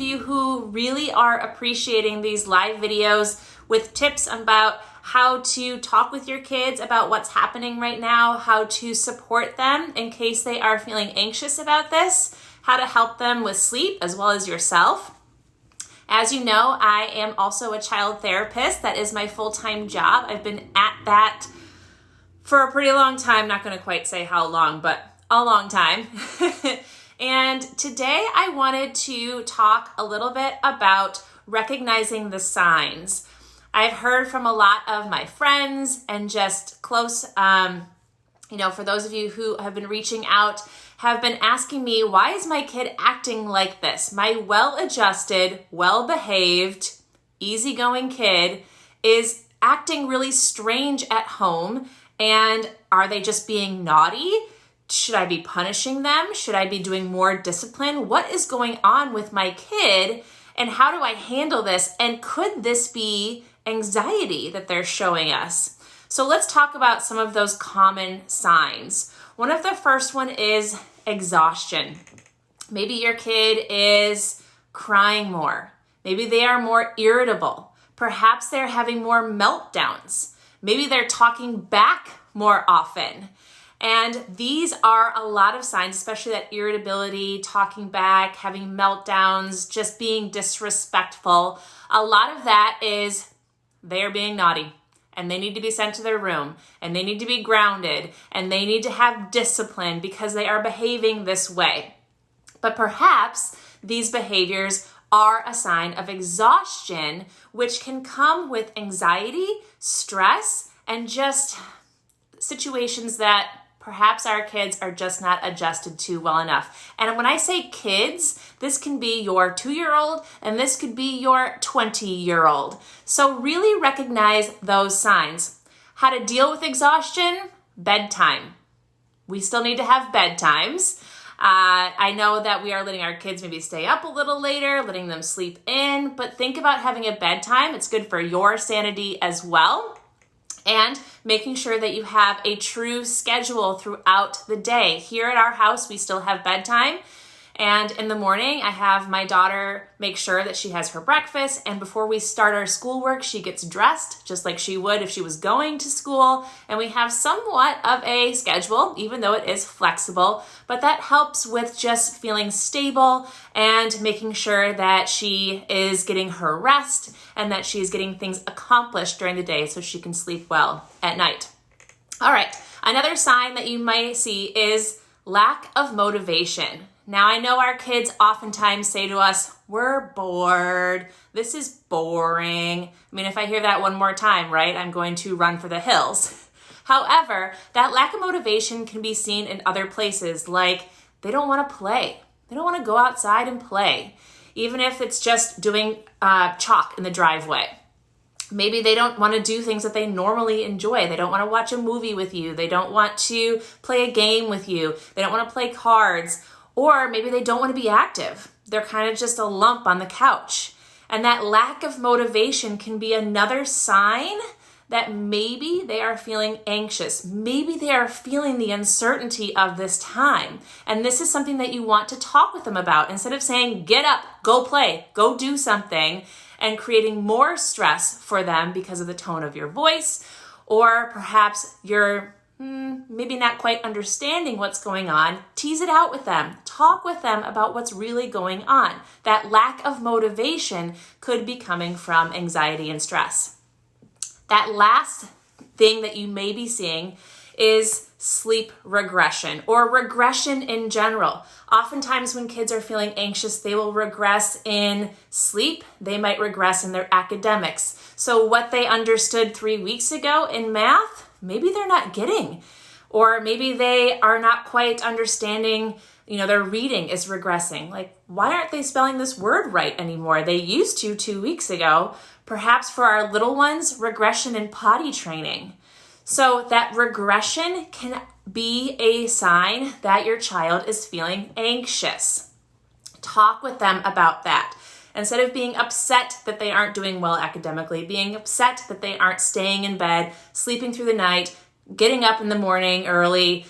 You who really are appreciating these live videos with tips about how to talk with your kids about what's happening right now, how to support them in case they are feeling anxious about this, how to help them with sleep as well as yourself. As you know, I am also a child therapist. That is my full-time job. I've been at that for a pretty long time. Not going to quite say how long, but a long time. And today I wanted to talk a little bit about recognizing the signs. I've heard from a lot of my friends and just close, for those of you who have been reaching out, have been asking me, why is my kid acting like this? My well-adjusted, well-behaved, easygoing kid is acting really strange at home. And are they just being naughty? Should I be punishing them? Should I be doing more discipline? What is going on with my kid? And how do I handle this? And could this be anxiety that they're showing us? So let's talk about some of those common signs. One of the first one is exhaustion. Maybe your kid is crying more. Maybe they are more irritable. Perhaps they're having more meltdowns. Maybe they're talking back more often. And these are a lot of signs, especially that irritability, talking back, having meltdowns, just being disrespectful. A lot of that is they're being naughty and they need to be sent to their room and they need to be grounded and they need to have discipline because they are behaving this way. But perhaps these behaviors are a sign of exhaustion, which can come with anxiety, stress, and just situations that perhaps our kids are just not adjusted to well enough. And when I say kids, this can be your 2-year-old and this could be your 20-year-old. So really recognize those signs. How to deal with exhaustion? Bedtime. We still need to have bedtimes. I know that we are letting our kids maybe stay up a little later, letting them sleep in, but think about having a bedtime. It's good for your sanity as well. And making sure that you have a true schedule throughout the day. Here at our house, we still have bedtime. And in the morning, I have my daughter make sure that she has her breakfast. And before we start our schoolwork, she gets dressed just like she would if she was going to school. And we have somewhat of a schedule, even though it is flexible. But that helps with just feeling stable and making sure that she is getting her rest and that she's getting things accomplished during the day so she can sleep well at night. All right, another sign that you might see is lack of motivation. Now, I know our kids oftentimes say to us, we're bored, this is boring. I mean, if I hear that one more time, right, I'm going to run for the hills. However, that lack of motivation can be seen in other places, like they don't want to play. They don't want to go outside and play, even if it's just doing chalk in the driveway. Maybe they don't want to do things that they normally enjoy. They don't want to watch a movie with you. They don't want to play a game with you. They don't want to play cards. Or maybe they don't want to be active. They're kind of just a lump on the couch. And that lack of motivation can be another sign that maybe they are feeling anxious. Maybe they are feeling the uncertainty of this time. And this is something that you want to talk with them about. Instead of saying, get up, go play, go do something, and creating more stress for them because of the tone of your voice, or perhaps you're maybe not quite understanding what's going on, tease it out with them. Talk with them about what's really going on. That lack of motivation could be coming from anxiety and stress. That last thing that you may be seeing is sleep regression or regression in general. Oftentimes when kids are feeling anxious, they will regress in sleep. They might regress in their academics. So what they understood 3 weeks ago in math, maybe they're not getting, or maybe they are not quite understanding, their reading is regressing. Like, why aren't they spelling this word right anymore? They used to 2 weeks ago. Perhaps for our little ones, regression in potty training. So that regression can be a sign that your child is feeling anxious. Talk with them about that. Instead of being upset that they aren't doing well academically, being upset that they aren't staying in bed, sleeping through the night, getting up in the morning early,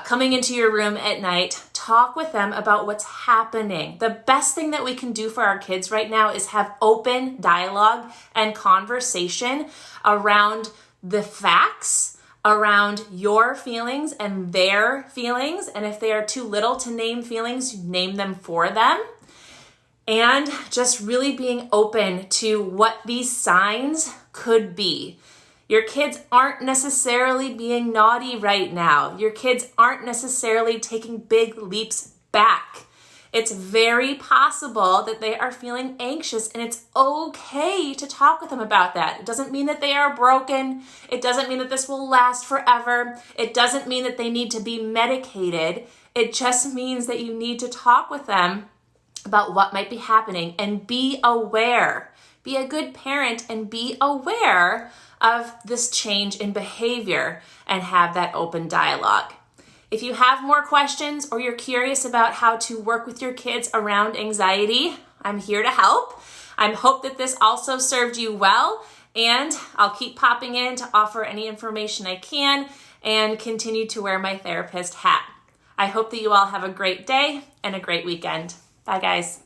coming into your room at night, talk with them about what's happening. The best thing that we can do for our kids right now is have open dialogue and conversation around the facts, around your feelings and their feelings. And if they are too little to name feelings, you name them for them. And just really being open to what these signs could be. Your kids aren't necessarily being naughty right now. Your kids aren't necessarily taking big leaps back. It's very possible that they are feeling anxious, and it's okay to talk with them about that. It doesn't mean that they are broken. It doesn't mean that this will last forever. It doesn't mean that they need to be medicated. It just means that you need to talk with them about what might be happening and be aware. Be a good parent and be aware of this change in behavior and have that open dialogue. If you have more questions or you're curious about how to work with your kids around anxiety, I'm here to help. I hope that this also served you well, and I'll keep popping in to offer any information I can and continue to wear my therapist hat. I hope that you all have a great day and a great weekend. Bye, guys.